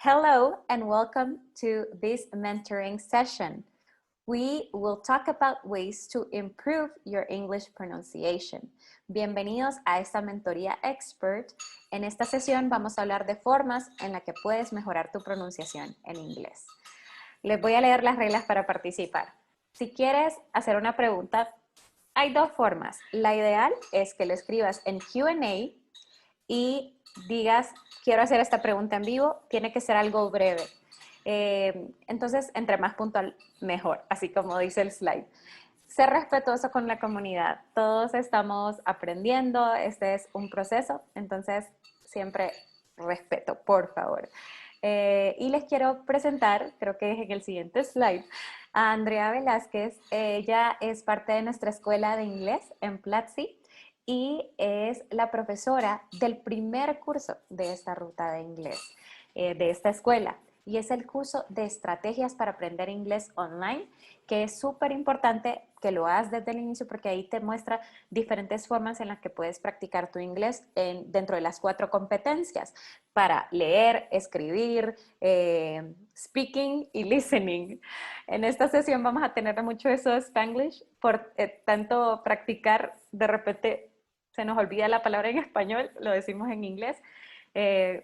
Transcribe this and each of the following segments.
Hello and welcome to this mentoring session. We will talk about ways to improve your English pronunciation. Bienvenidos a esta mentoría expert. En esta sesión vamos a hablar de formas en las que puedes mejorar tu pronunciación en inglés. Les voy a leer las reglas para participar. Si quieres hacer una pregunta, hay dos formas. La ideal es que lo escribas en Q&A y digas, quiero hacer esta pregunta en vivo, tiene que ser algo breve. Entonces, entre más puntual, mejor, así como dice el slide. Ser respetuoso con la comunidad. Todos estamos aprendiendo, este es un proceso, entonces siempre respeto, por favor. Y les quiero presentar, creo que es en el siguiente slide, a Andrea Velázquez. Ella es parte de nuestra escuela de inglés en Platzi y es la profesora del primer curso de esta ruta de inglés, de esta escuela. Y es el curso de estrategias para aprender inglés online, que es súper importante que lo hagas desde el inicio porque ahí te muestra diferentes formas en las que puedes practicar tu inglés dentro de las 4 competencias para leer, escribir, speaking y listening. En esta sesión vamos a tener mucho eso de Spanglish, por tanto practicar, de repente se nos olvida la palabra en español, lo decimos en inglés.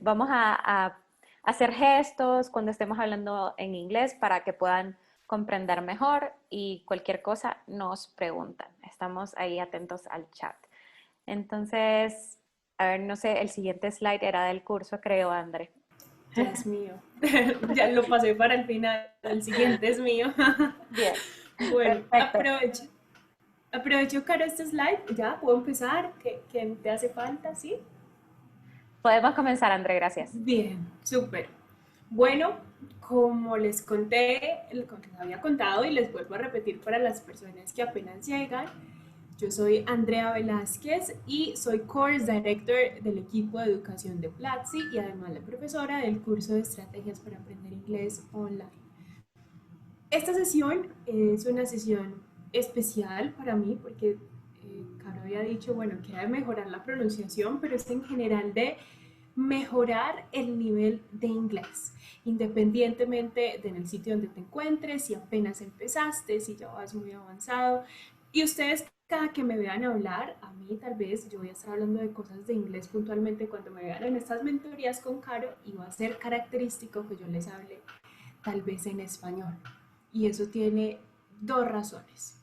Vamos a hacer gestos cuando estemos hablando en inglés para que puedan comprender mejor y cualquier cosa nos preguntan. Estamos ahí atentos al chat. Entonces, a ver, no sé, el siguiente slide era del curso, creo, André. Ya es mío. Ya lo pasé para el final. El siguiente es mío. Bien, Bueno, perfecto. aprovecho, Caro, este slide. Ya puedo empezar. ¿Qué te hace falta? ¿Sí? Podemos comenzar, André, gracias. Bien, súper. Bueno, como les conté, les había contado y les vuelvo a repetir para las personas que apenas llegan, yo soy Andrea Velázquez y soy Course Director del equipo de educación de Platzi y además la profesora del curso de estrategias para aprender inglés online. Esta sesión es una sesión especial para mí porque Caro había dicho, bueno, que era de mejorar la pronunciación, pero es en general de mejorar el nivel de inglés, independientemente de en el sitio donde te encuentres, si apenas empezaste, si ya vas muy avanzado. Y ustedes, cada que me vean hablar, a mí tal vez yo voy a estar hablando de cosas de inglés puntualmente cuando me vean en estas mentorías con Caro y va a ser característico que yo les hable tal vez en español. Y eso tiene dos razones.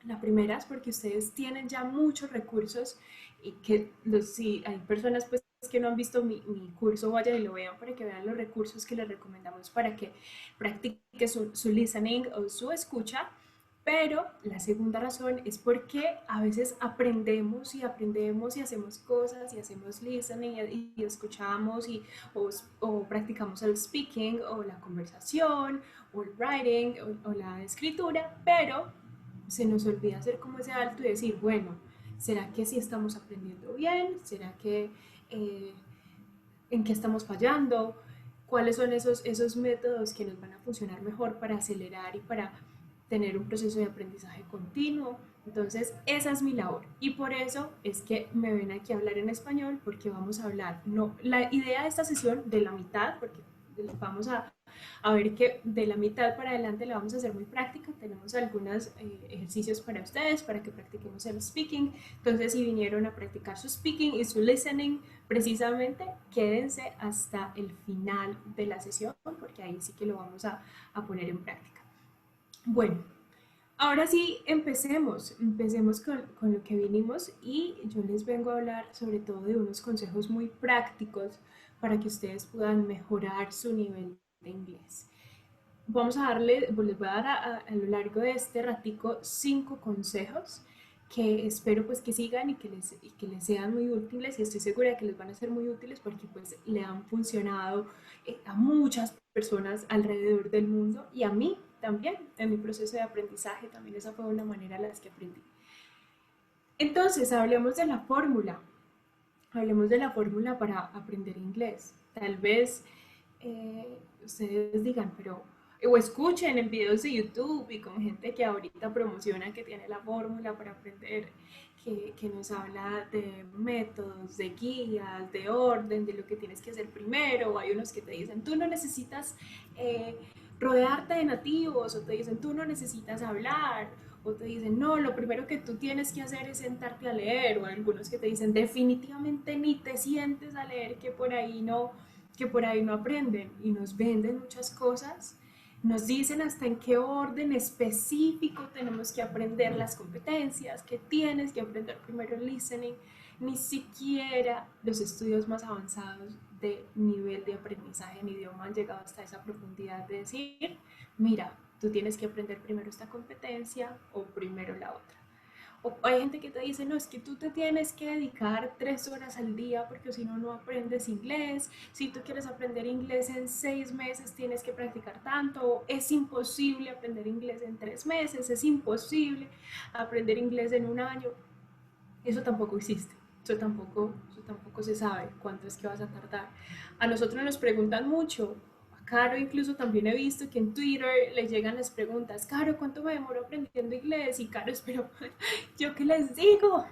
La primera es porque ustedes tienen ya muchos recursos y que si hay personas pues que no han visto mi curso, vayan y lo vean para que vean los recursos que les recomendamos para que practique su listening o su escucha. Pero la segunda razón es porque a veces aprendemos y aprendemos y hacemos cosas y hacemos listening y escuchamos o practicamos el speaking o la conversación o el writing o la escritura, pero se nos olvida hacer como ese alto y decir, bueno, ¿será que sí estamos aprendiendo bien? ¿Será que en qué estamos fallando? ¿Cuáles son esos métodos que nos van a funcionar mejor para acelerar y para tener un proceso de aprendizaje continuo? Entonces, esa es mi labor y por eso es que me ven aquí a hablar en español porque vamos a hablar, no, la idea de esta sesión de la mitad, porque vamos a ver que de la mitad para adelante la vamos a hacer muy práctica. Tenemos algunos ejercicios para ustedes, para que practiquemos el speaking. Entonces, si vinieron a practicar su speaking y su listening, precisamente quédense hasta el final de la sesión, porque ahí sí que lo vamos a poner en práctica. Bueno, ahora sí, empecemos con lo que vinimos y yo les vengo a hablar sobre todo de unos consejos muy prácticos para que ustedes puedan mejorar su nivel de inglés. Vamos a darle, pues les voy a dar a lo largo de este ratico 5 consejos que espero pues que sigan y que les sean muy útiles y estoy segura de que les van a ser muy útiles porque pues le han funcionado a muchas personas alrededor del mundo y a mí también en mi proceso de aprendizaje también esa fue una manera en la que aprendí. Entonces hablemos de la fórmula para aprender inglés. Tal vez ustedes digan, pero o escuchen en videos de YouTube y con gente que ahorita promociona que tiene la fórmula para aprender que nos habla de métodos, de guías, de orden, de lo que tienes que hacer primero. Hay unos que te dicen, tú no necesitas eh, rodearte de nativos, o te dicen, tú no necesitas hablar, o te dicen, no, lo primero que tú tienes que hacer es sentarte a leer, o algunos que te dicen, definitivamente ni te sientes a leer, que por ahí no aprenden, y nos venden muchas cosas. Nos dicen hasta en qué orden específico tenemos que aprender las competencias, que tienes que aprender primero el listening. Ni siquiera los estudios más avanzados de nivel de aprendizaje en idioma han llegado hasta esa profundidad de decir, mira, tú tienes que aprender primero esta competencia o primero la otra. O hay gente que te dice, no, es que tú te tienes que dedicar 3 horas al día porque si no, no aprendes inglés. Si tú quieres aprender inglés en 6 meses, tienes que practicar tanto. Es imposible aprender inglés en 3 meses, es imposible aprender inglés en un año. Eso tampoco existe. Eso tampoco se sabe cuánto es que vas a tardar. A nosotros nos preguntan mucho. A Caro incluso también he visto que en Twitter le llegan las preguntas, Caro, ¿cuánto me demoro aprendiendo inglés? Y Caro, espero, ¿yo qué les digo?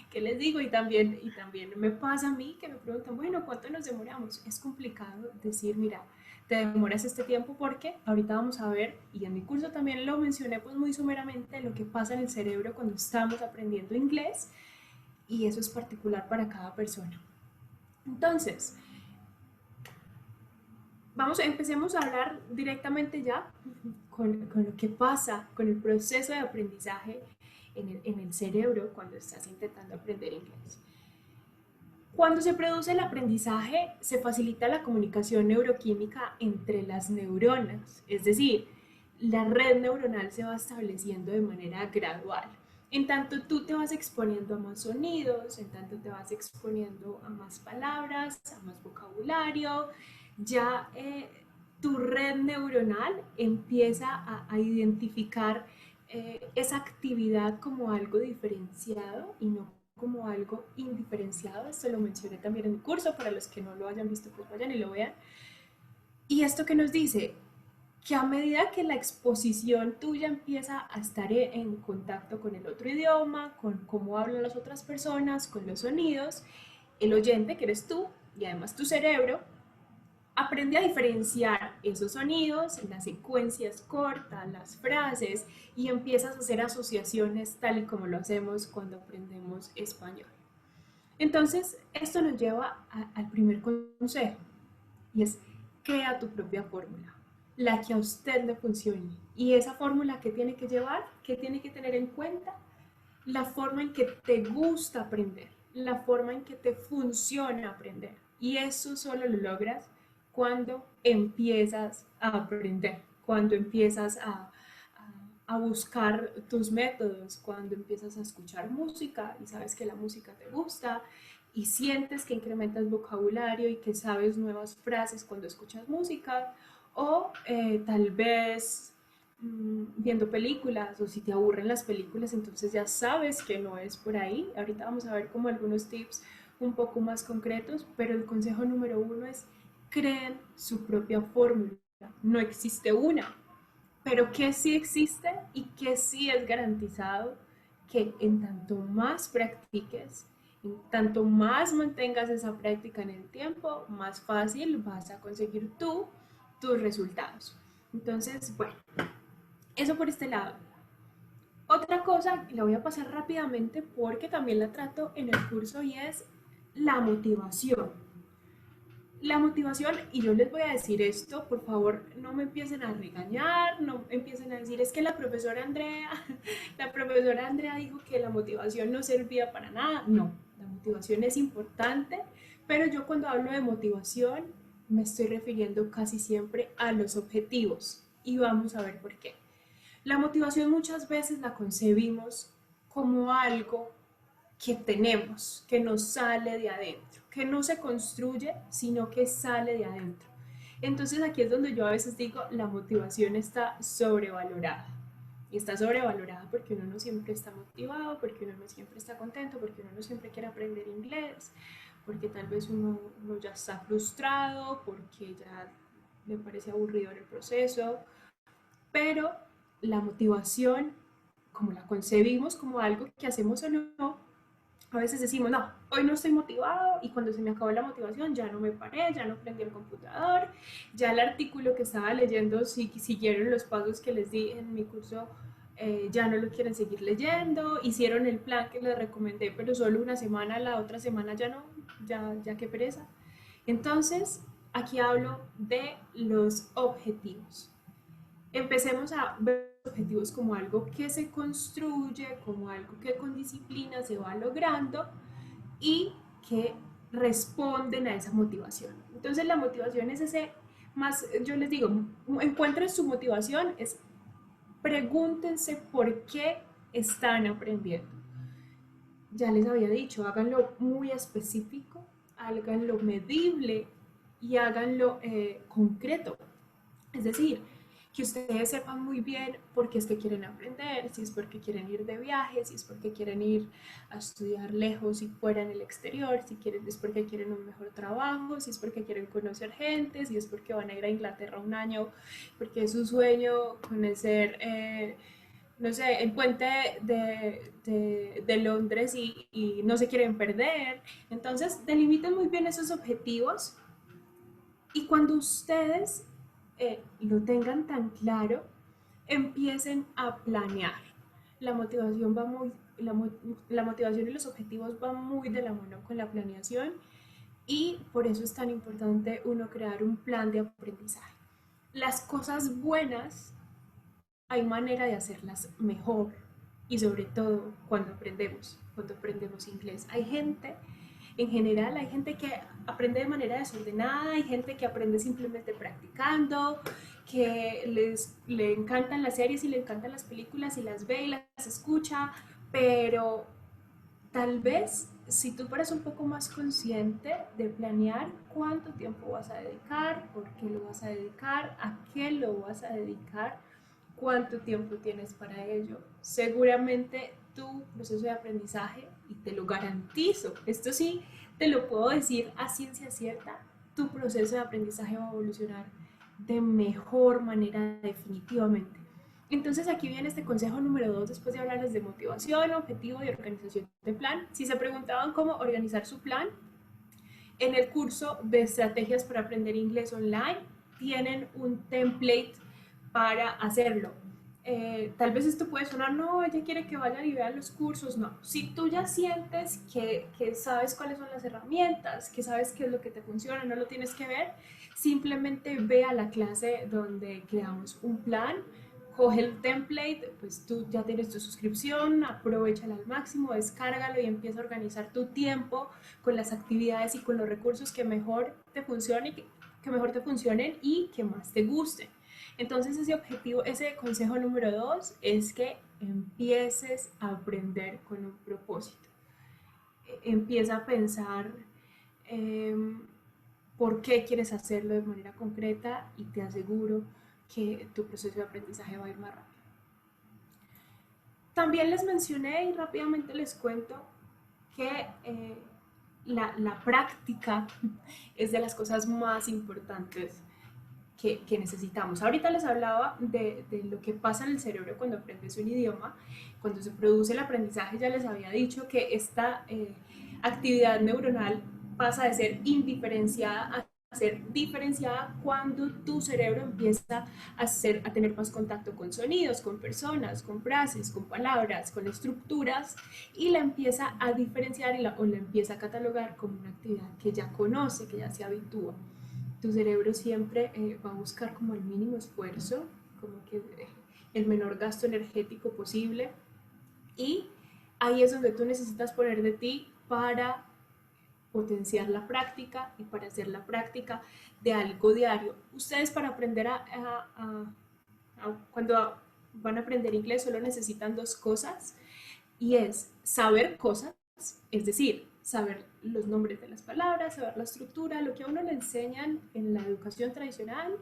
¿Qué les digo? Y también me pasa a mí que me preguntan, bueno, ¿cuánto nos demoramos? Es complicado decir, mira, te demoras este tiempo porque ahorita vamos a ver, y en mi curso también lo mencioné pues muy sumeramente, lo que pasa en el cerebro cuando estamos aprendiendo inglés, y eso es particular para cada persona. Entonces, empecemos a hablar directamente ya con lo que pasa con el proceso de aprendizaje en el cerebro cuando estás intentando aprender inglés. Cuando se produce el aprendizaje, se facilita la comunicación neuroquímica entre las neuronas, es decir, la red neuronal se va estableciendo de manera gradual. En tanto tú te vas exponiendo a más sonidos, en tanto te vas exponiendo a más palabras, a más vocabulario, ya tu red neuronal empieza a identificar esa actividad como algo diferenciado y no como algo indiferenciado. Esto lo mencioné también en el curso, para los que no lo hayan visto, pues vayan y lo vean. Y esto que nos dice, que a medida que la exposición tuya empieza a estar en contacto con el otro idioma, con cómo hablan las otras personas, con los sonidos, el oyente, que eres tú, y además tu cerebro, aprende a diferenciar esos sonidos, las secuencias cortas, las frases, y empiezas a hacer asociaciones tal y como lo hacemos cuando aprendemos español. Entonces, esto nos lleva al primer consejo, y es: crea tu propia fórmula, la que a usted le funcione. Y esa fórmula, ¿qué tiene que llevar? ¿Qué tiene que tener en cuenta? La forma en que te gusta aprender, la forma en que te funciona aprender. Y eso solo lo logras cuando empiezas a aprender, cuando empiezas a buscar tus métodos, cuando empiezas a escuchar música y sabes que la música te gusta y sientes que incrementas vocabulario y que sabes nuevas frases cuando escuchas música, o tal vez viendo películas, o si te aburren las películas, entonces ya sabes que no es por ahí. Ahorita vamos a ver como algunos tips un poco más concretos, pero el consejo número uno es: creen su propia fórmula. No existe una, pero que sí existe y que sí es garantizado que en tanto más practiques, en tanto más mantengas esa práctica en el tiempo, más fácil vas a conseguir tú tus resultados. Entonces, bueno, eso por este lado. Otra cosa que la voy a pasar rápidamente porque también la trato en el curso, y es la motivación. La motivación, y yo les voy a decir esto, por favor, no me empiecen a regañar, no empiecen a decir, es que la profesora Andrea, la profesora Andrea dijo que la motivación no servía para nada. No, la motivación es importante, pero yo cuando hablo de motivación me estoy refiriendo casi siempre a los objetivos, y vamos a ver por qué. La motivación muchas veces la concebimos como algo que tenemos, que nos sale de adentro, que no se construye, sino que sale de adentro. Entonces aquí es donde yo a veces digo, la motivación está sobrevalorada. Y está sobrevalorada porque uno no siempre está motivado, porque uno no siempre está contento, porque uno no siempre quiere aprender inglés, porque tal vez uno ya está frustrado, porque ya le parece aburrido el proceso. Pero la motivación, como la concebimos como algo que hacemos o no, A veces decimos, no, hoy no estoy motivado y cuando se me acabó la motivación ya no me paré, ya no prendí el computador, ya el artículo que estaba leyendo, si siguieron los pasos que les di en mi curso, ya no lo quieren seguir leyendo, hicieron el plan que les recomendé, pero solo una semana, la otra semana ya no, ya qué pereza. Entonces, aquí hablo de los objetivos. Empecemos a ver los objetivos como algo que se construye, como algo que con disciplina se va logrando y que responden a esa motivación. Entonces la motivación es ese, más, yo les digo, encuentren su motivación, es pregúntense por qué están aprendiendo. Ya les había dicho, háganlo muy específico, háganlo medible y háganlo concreto. Es decir, que ustedes sepan muy bien por qué es que quieren aprender, si es porque quieren ir de viaje, si es porque quieren ir a estudiar lejos y fuera en el exterior, si quieren, es porque quieren un mejor trabajo, si es porque quieren conocer gente, si es porque van a ir a Inglaterra un año, porque es su sueño conocer, no sé, el puente de Londres y no se quieren perder. Entonces, delimiten muy bien esos objetivos y cuando ustedes lo tengan tan claro, empiecen a planear. La motivación va muy, la motivación y los objetivos van muy de la mano con la planeación y por eso es tan importante uno crear un plan de aprendizaje. Las cosas buenas hay manera de hacerlas mejor y sobre todo cuando aprendemos inglés. Hay gente, en general, hay gente que aprende de manera desordenada, hay gente que aprende simplemente practicando, que le encantan las series y le encantan las películas y las ve y las escucha, pero tal vez si tú fueras un poco más consciente de planear cuánto tiempo vas a dedicar, por qué lo vas a dedicar, a qué lo vas a dedicar, cuánto tiempo tienes para ello, seguramente tu proceso de aprendizaje, y te lo garantizo, esto sí te lo puedo decir a ciencia cierta, tu proceso de aprendizaje va a evolucionar de mejor manera definitivamente. Entonces aquí viene este consejo número 2 después de hablarles de motivación, objetivo y organización de plan. Si se preguntaban cómo organizar su plan, en el curso de estrategias para aprender inglés online tienen un template para hacerlo. Tal vez esto puede sonar, no, ella quiere que vayan y vean los cursos, no. Si tú ya sientes que sabes cuáles son las herramientas, que sabes qué es lo que te funciona, no lo tienes que ver, simplemente ve a la clase donde creamos un plan, coge el template, pues tú ya tienes tu suscripción, aprovechala al máximo, descárgalo y empieza a organizar tu tiempo con las actividades y con los recursos que mejor te funcionen, que mejor te funcionen y que más te gusten. Entonces ese objetivo, ese consejo número 2 es que empieces a aprender con un propósito. Empieza a pensar eh, por qué quieres hacerlo de manera concreta y te aseguro que tu proceso de aprendizaje va a ir más rápido. También les mencioné y rápidamente les cuento que la práctica es de las cosas más importantes que necesitamos. Ahorita les hablaba de lo que pasa en el cerebro cuando aprendes un idioma, cuando se produce el aprendizaje, ya les había dicho que esta actividad neuronal pasa de ser indiferenciada a ser diferenciada cuando tu cerebro empieza a tener más contacto con sonidos, con personas, con frases, con palabras, con estructuras y la empieza a diferenciar o la empieza a catalogar como una actividad que ya conoce, que ya se habitúa. Tu cerebro siempre va a buscar como el mínimo esfuerzo, como que el menor gasto energético posible y ahí es donde tú necesitas poner de ti para potenciar la práctica y para hacer la práctica de algo diario. Ustedes para aprender cuando van a aprender inglés solo necesitan dos cosas y es saber cosas, es decir, saber los nombres de las palabras, saber la estructura, lo que a uno le enseñan en la educación tradicional,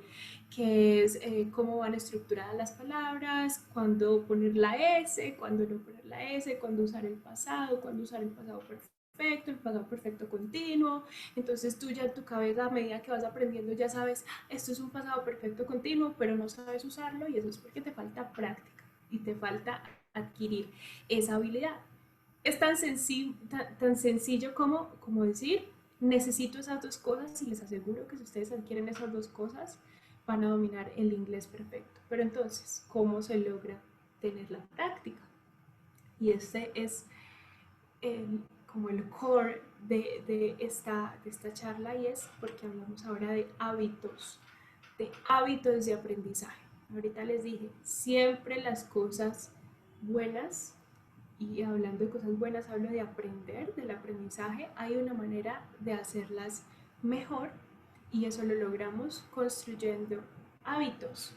que es cómo van estructuradas las palabras, cuándo poner la S, cuándo no poner la S, cuándo usar el pasado perfecto, el pasado perfecto continuo. Entonces tú ya en tu cabeza a medida que vas aprendiendo ya sabes, esto es un pasado perfecto continuo, pero no sabes usarlo y eso es porque te falta práctica y te falta adquirir esa habilidad. Es tan, tan sencillo como decir, necesito esas dos cosas y les aseguro que si ustedes adquieren esas dos cosas, van a dominar el inglés perfecto. Pero entonces, ¿cómo se logra tener la práctica? Y este es como el core de esta charla, y es porque hablamos ahora de hábitos de aprendizaje. Ahorita les dije, siempre las cosas buenas, y hablando de cosas buenas, hablo de aprender, del aprendizaje, hay una manera de hacerlas mejor, y eso lo logramos construyendo hábitos.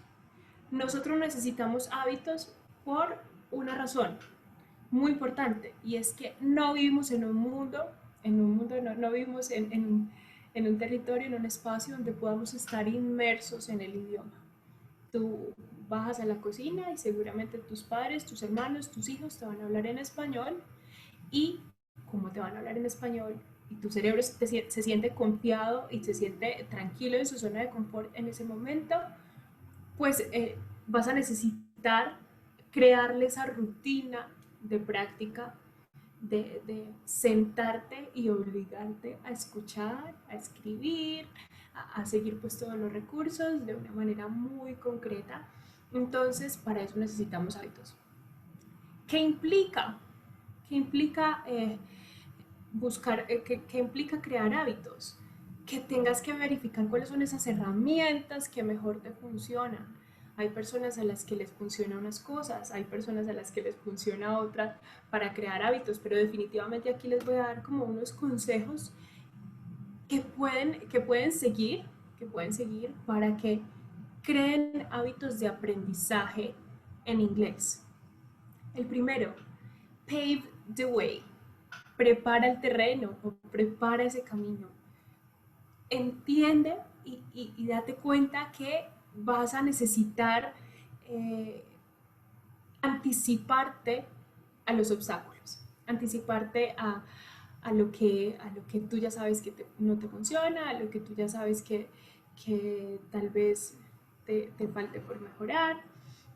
Nosotros necesitamos hábitos por una razón muy importante, y es que no vivimos no vivimos en un territorio, en un espacio donde podamos estar inmersos en el idioma. Tú bajas a la cocina y seguramente tus padres, tus hermanos, tus hijos te van a hablar en español, y como te van a hablar en español y tu cerebro se siente confiado y se siente tranquilo en su zona de confort en ese momento, pues vas a necesitar crearle esa rutina de práctica, de sentarte y obligarte a escuchar, a escribir, a seguir pues todos los recursos de una manera muy concreta. Entonces, para eso necesitamos hábitos. ¿Qué implica? ¿Qué implica qué implica crear hábitos? Que tengas que verificar cuáles son esas herramientas que mejor te funcionan. Hay personas a las que les funcionan unas cosas, hay personas a las que les funciona otras para crear hábitos, pero definitivamente aquí les voy a dar como unos consejos que pueden seguir para que creen hábitos de aprendizaje en inglés. El primero, pave the way. Prepara el terreno o prepara ese camino. Entiende y date cuenta que vas a necesitar anticiparte a los obstáculos, anticiparte a lo que tú ya sabes que no te funciona, a lo que tú ya sabes que tal vez te falte por mejorar.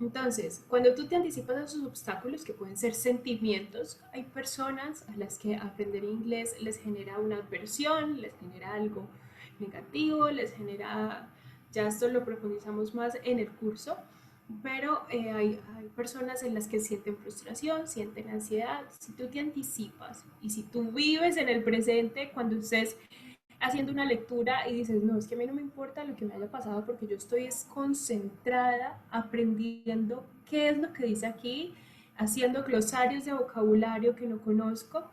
Entonces, cuando tú te anticipas a esos obstáculos, que pueden ser sentimientos, hay personas a las que aprender inglés les genera una adversión, les genera algo negativo, les genera, ya esto lo profundizamos más en el curso, pero hay personas en las que sienten frustración, sienten ansiedad. Si tú te anticipas y si tú vives en el presente cuando estés haciendo una lectura y dices, no, es que a mí no me importa lo que me haya pasado porque yo estoy concentrada aprendiendo qué es lo que dice aquí, haciendo glosarios de vocabulario que no conozco,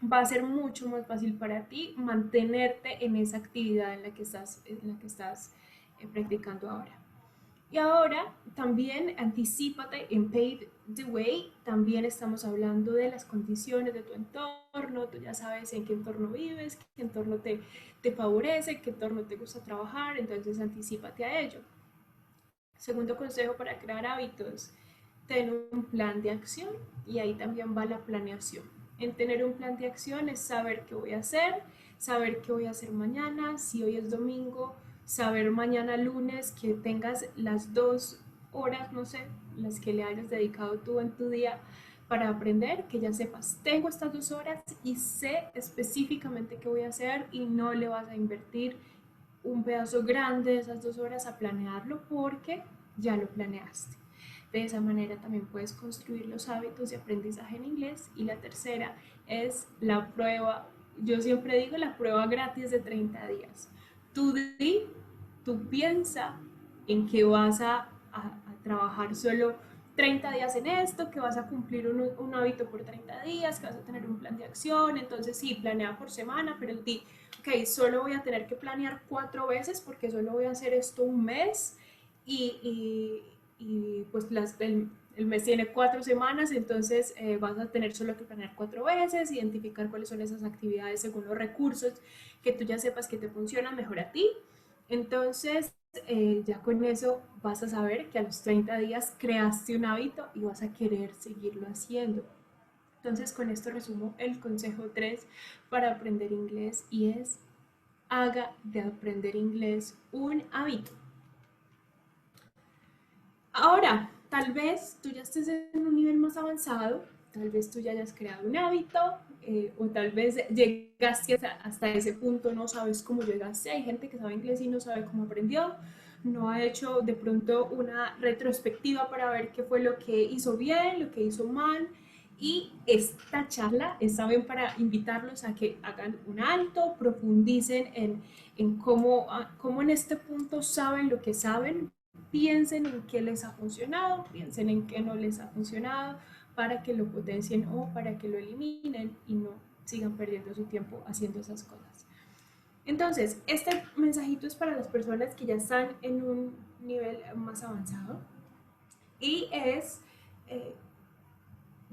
va a ser mucho más fácil para ti mantenerte en esa actividad en la que estás practicando ahora. Y ahora también anticípate en Pave the Way, también estamos hablando de las condiciones de tu entorno, tú ya sabes en qué entorno vives, qué entorno te favorece, qué entorno te gusta trabajar, entonces anticípate a ello. Segundo consejo para crear hábitos, ten un plan de acción, y ahí también va la planeación. En tener un plan de acción es saber qué voy a hacer, saber qué voy a hacer mañana, si hoy es domingo, saber mañana lunes que tengas las 2 horas, no sé, las que le hayas dedicado tú en tu día para aprender, que ya sepas, tengo estas 2 horas y sé específicamente qué voy a hacer, y no le vas a invertir un pedazo grande de esas 2 horas a planearlo porque ya lo planeaste. De esa manera también puedes construir los hábitos de aprendizaje en inglés. Y la tercera es la prueba, yo siempre digo la prueba gratis de 30 días. Tú piensa en que vas a trabajar solo 30 días en esto, que vas a cumplir un hábito por 30 días, que vas a tener un plan de acción. Entonces sí, planea por semana, pero di, ok, solo voy a tener que planear 4 veces porque solo voy a hacer esto un mes, y pues el mes tiene 4 semanas, entonces vas a tener solo que planear 4 veces, identificar cuáles son esas actividades según los recursos que tú ya sepas que te funcionan mejor a ti. Entonces, ya con eso vas a saber que a los 30 días creaste un hábito y vas a querer seguirlo haciendo. Entonces, con esto resumo el consejo 3 para aprender inglés, y es: haga de aprender inglés un hábito. Ahora, tal vez tú ya estés en un nivel más avanzado tal vez tú ya hayas creado un hábito o tal vez llegaste hasta ese punto, no sabes cómo llegaste. Hay gente que sabe inglés y no sabe cómo aprendió, no ha hecho de pronto una retrospectiva para ver qué fue lo que hizo bien, lo que hizo mal. Y esta charla está bien para invitarlos a que hagan un alto, profundicen en cómo en este punto saben lo que saben, piensen en qué les ha funcionado, piensen en qué no les ha funcionado, para que lo potencien o para que lo eliminen y no sigan perdiendo su tiempo haciendo esas cosas. Entonces, este mensajito es para las personas que ya están en un nivel más avanzado y eh,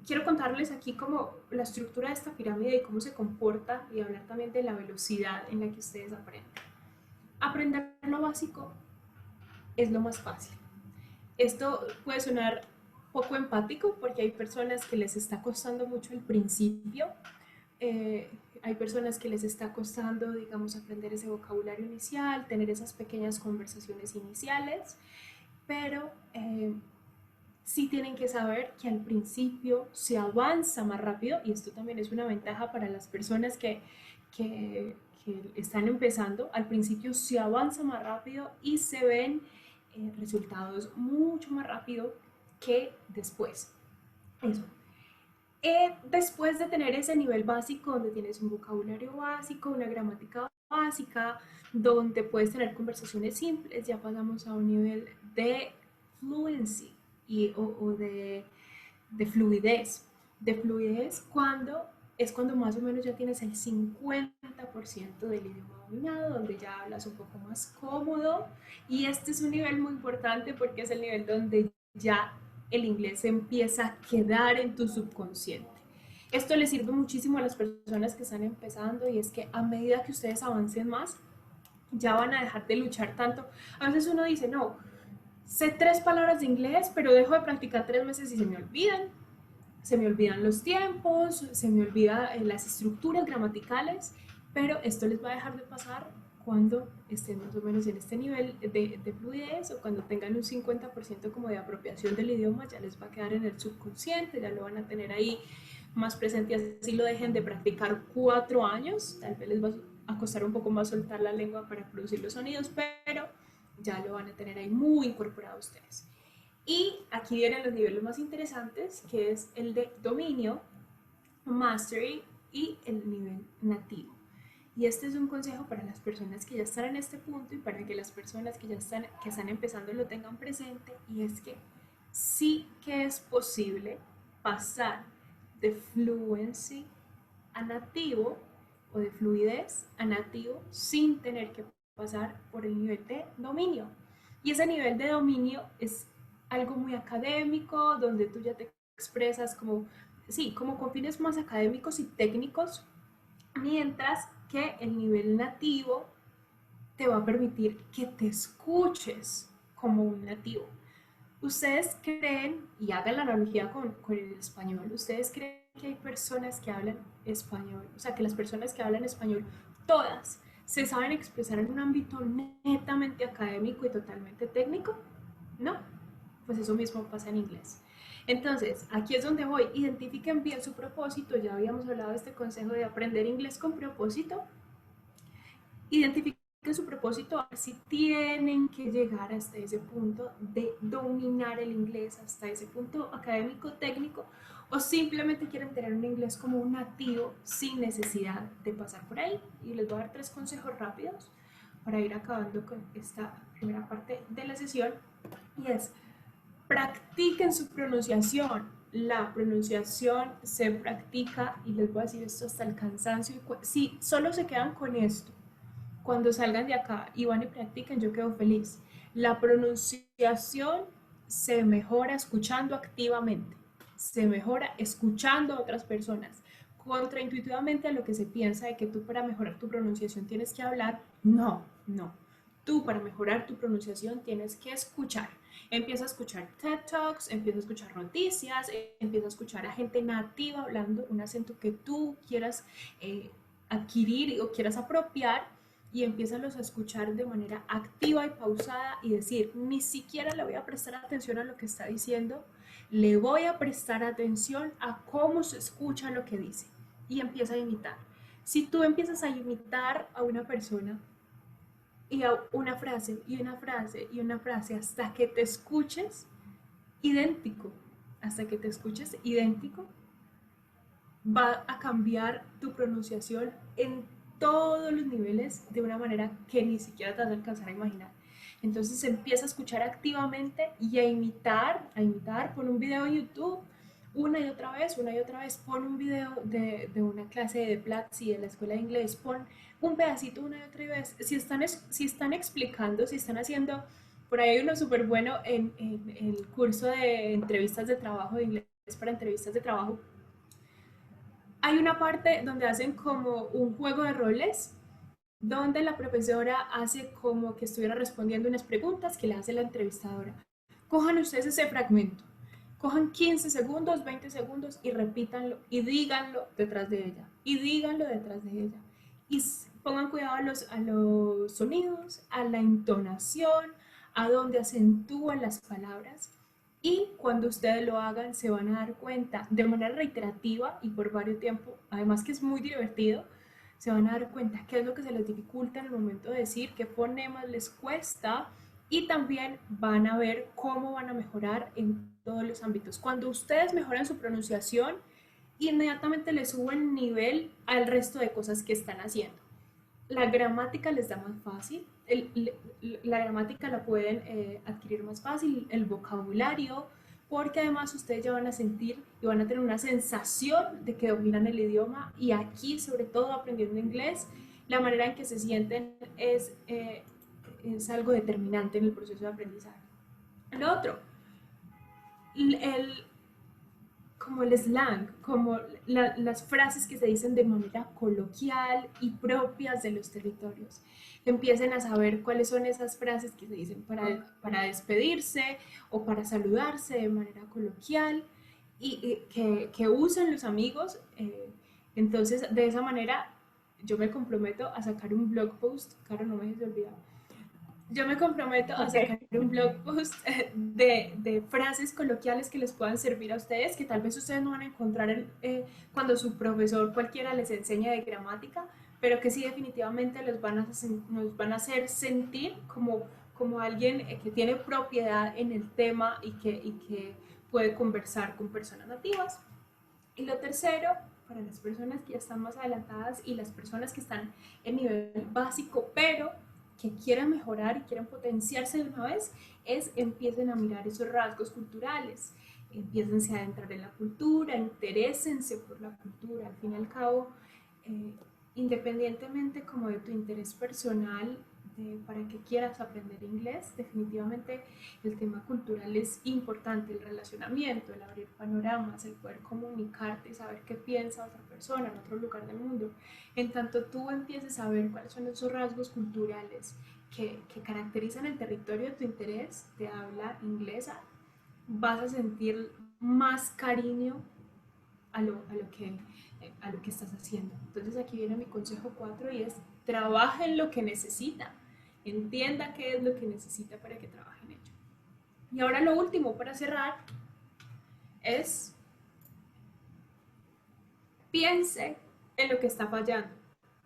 quiero contarles aquí como la estructura de esta pirámide y cómo se comporta y hablar también de la velocidad en la que ustedes aprenden. Aprender lo básico es lo más fácil. Esto puede sonar poco empático porque hay personas que les está costando mucho el principio, eh, hay personas que les está costando, digamos, aprender ese vocabulario inicial, tener esas pequeñas conversaciones iniciales, pero sí tienen que saber que al principio se avanza más rápido y esto también es una ventaja para las personas que están empezando. Al principio se avanza más rápido y se ven resultados mucho más rápido que después. Eso. Después de tener ese nivel básico, donde tienes un vocabulario básico, una gramática básica, donde puedes tener conversaciones simples, ya pasamos a un nivel de fluency o de fluidez. De fluidez es cuando más o menos ya tienes el 50% del idioma dominado, donde ya hablas un poco más cómodo. Y este es un nivel muy importante porque es el nivel donde ya el inglés empieza a quedar en tu subconsciente. Esto le sirve muchísimo a las personas que están empezando y es que a medida que ustedes avancen más, ya van a dejar de luchar tanto. A veces uno dice, no, sé 3 palabras de inglés, pero dejo de practicar 3 meses y se me olvidan. Se me olvidan los tiempos, se me olvidan las estructuras gramaticales, pero esto les va a dejar de pasar cuando estén más o menos en este nivel de fluidez o cuando tengan un 50% como de apropiación del idioma, ya les va a quedar en el subconsciente, ya lo van a tener ahí más presente, así lo dejen de practicar 4 años, tal vez les va a costar un poco más soltar la lengua para producir los sonidos, pero ya lo van a tener ahí muy incorporado ustedes. Y aquí vienen los niveles más interesantes, que es el de dominio, mastery y el nivel nativo. Y este es un consejo para las personas que ya están en este punto y para que las personas que ya están empezando lo tengan presente, y es que sí que es posible pasar de fluency a nativo o de fluidez a nativo sin tener que pasar por el nivel de dominio. Y ese nivel de dominio es algo muy académico, donde tú ya te expresas como, sí, como con fines más académicos y técnicos, mientras que el nivel nativo te va a permitir que te escuches como un nativo. ¿Ustedes creen, y hagan la analogía con el español, ustedes creen que hay personas que hablan español, o sea, que las personas que hablan español, todas, se saben expresar en un ámbito netamente académico y totalmente técnico? No, pues eso mismo pasa en inglés. Entonces, aquí es donde voy, identifiquen bien su propósito, ya habíamos hablado de este consejo de aprender inglés con propósito, identifiquen su propósito, si tienen que llegar hasta ese punto de dominar el inglés, hasta ese punto académico, técnico, o simplemente quieren tener un inglés como un nativo sin necesidad de pasar por ahí. Y les voy a dar 3 consejos rápidos para ir acabando con esta primera parte de la sesión, y es: practiquen su pronunciación. La pronunciación se practica, y les voy a decir esto hasta el cansancio. Si solo se quedan con esto, cuando salgan de acá y van y practiquen, yo quedo feliz. La pronunciación se mejora escuchando activamente, se mejora escuchando a otras personas. Contraintuitivamente a lo que se piensa de que tú para mejorar tu pronunciación tienes que hablar, no, no. Tú para mejorar tu pronunciación tienes que escuchar. Empieza a escuchar TED Talks, empieza a escuchar noticias, empieza a escuchar a gente nativa hablando un acento que tú quieras adquirir o quieras apropiar, y empiézalos a escuchar de manera activa y pausada y decir, ni siquiera le voy a prestar atención a lo que está diciendo, le voy a prestar atención a cómo se escucha lo que dice y empieza a imitar. Si tú empiezas a imitar a una persona y a una frase y una frase y una frase hasta que te escuches idéntico, hasta que te escuches idéntico, va a cambiar tu pronunciación en todos los niveles de una manera que ni siquiera te vas a alcanzar a imaginar. Entonces empieza a escuchar activamente y a imitar, pon un video en YouTube una y otra vez, pon un video de una clase de Platzi de la escuela de inglés, pon un pedacito una y otra vez. Si están explicando, si están haciendo, por ahí hay uno súper bueno en el curso de entrevistas de trabajo, de inglés para entrevistas de trabajo, hay una parte donde hacen como un juego de roles, donde la profesora hace como que estuviera respondiendo unas preguntas que le hace la entrevistadora. Cojan ustedes ese fragmento, cojan 15 segundos, 20 segundos y repítanlo y díganlo detrás de ella. Y díganlo detrás de ella. Y pongan cuidado a los sonidos, a la entonación, a dónde acentúan las palabras. Y cuando ustedes lo hagan, se van a dar cuenta de manera reiterativa y por varios tiempos, además que es muy divertido, se van a dar cuenta qué es lo que se les dificulta en el momento de decir, qué fonemas les cuesta y también van a ver cómo van a mejorar en todos los ámbitos. Cuando ustedes mejoran su pronunciación, inmediatamente les suben nivel al resto de cosas que están haciendo. La gramática les da más fácil, la gramática la pueden adquirir más fácil, el vocabulario, porque además ustedes ya van a sentir y van a tener una sensación de que dominan el idioma y aquí, sobre todo aprendiendo inglés, la manera en que se sienten es algo determinante en el proceso de aprendizaje. Lo otro, el, como el slang, como las frases que se dicen de manera coloquial y propias de los territorios. Empiecen a saber cuáles son esas frases que se dicen para despedirse o para saludarse de manera coloquial y que usan los amigos. Entonces, de esa manera, yo me comprometo a sacar un blog post, claro, no me dejes de olvidar, yo me comprometo a sacar un blog post de frases coloquiales que les puedan servir a ustedes, que tal vez ustedes no van a encontrar cuando su profesor cualquiera les enseña de gramática, pero que sí definitivamente nos van a hacer sentir como alguien que tiene propiedad en el tema y que puede conversar con personas nativas. Y lo tercero, para las personas que ya están más adelantadas y las personas que están en nivel básico, pero que quieran mejorar y quieran potenciarse de una vez, es empiecen a mirar esos rasgos culturales, empiecen a adentrar en la cultura, interésense por la cultura. Al fin y al cabo, eh, independientemente como de tu interés personal, para que quieras aprender inglés, definitivamente el tema cultural es importante, el relacionamiento, el abrir panoramas, el poder comunicarte y saber qué piensa otra persona en otro lugar del mundo. En tanto tú empieces a ver cuáles son esos rasgos culturales que caracterizan el territorio de tu interés, de habla inglesa, vas a sentir más cariño a lo que estás haciendo. Entonces aquí viene mi consejo 4 y es trabaja en lo que necesita, entienda qué es lo que necesita para que trabaje en ello. Y ahora lo último para cerrar es piense en lo que está fallando,